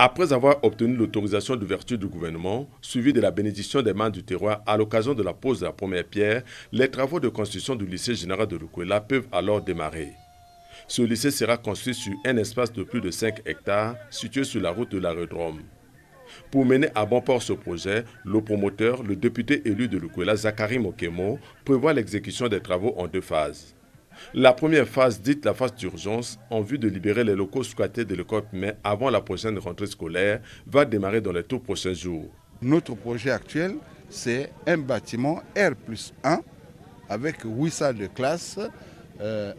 Après avoir obtenu l'autorisation d'ouverture du gouvernement, suivie de la bénédiction des mains du terroir à l'occasion de la pose de la première pierre, les travaux de construction du lycée général de Lukwela peuvent alors démarrer. Ce lycée sera construit sur un espace de plus de 5 hectares situé sur la route de l'aérodrome. Pour mener à bon port ce projet, le promoteur, le député élu de Lukwela, Zachary Mokemo, prévoit l'exécution des travaux en 2 phases. La première phase, dite la phase d'urgence, en vue de libérer les locaux squattés de l'école primaire avant la prochaine rentrée scolaire, va démarrer dans les tout prochains jours. Notre projet actuel, c'est un bâtiment R+1 avec 8 salles de classe,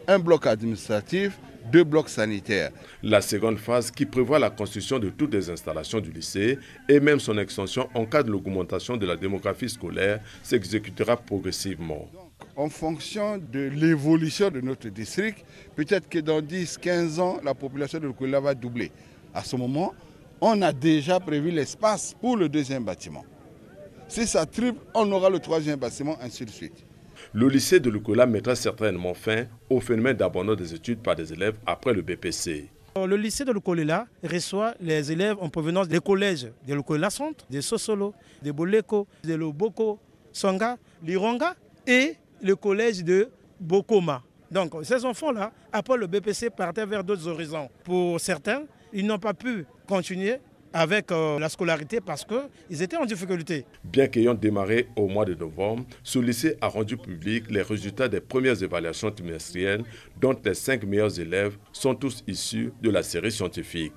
un bloc administratif, 2 blocs sanitaires. La seconde phase, qui prévoit la construction de toutes les installations du lycée et même son extension en cas de l'augmentation de la démographie scolaire, s'exécutera progressivement. En fonction de l'évolution de notre district, peut-être que dans 10-15 ans, la population de Lukwela va doubler. À ce moment, on a déjà prévu l'espace pour le 2e bâtiment. Si ça triple, on aura le 3e bâtiment, ainsi de suite. Le lycée de Lukwela mettra certainement fin au phénomène d'abandon des études par des élèves après le BPC. Le lycée de Lukwela reçoit les élèves en provenance des collèges de Lukwela Centre, de Sosolo, de Boleko, de Loboko, Songa, Lironga et le collège de Bokoma. Donc ces enfants-là, après le BPC, partaient vers d'autres horizons. Pour certains, ils n'ont pas pu continuer avec la scolarité parce qu'ils étaient en difficulté. Bien qu'ayant démarré au mois de novembre, ce lycée a rendu public les résultats des premières évaluations trimestrielles dont les 5 meilleurs élèves sont tous issus de la série scientifique.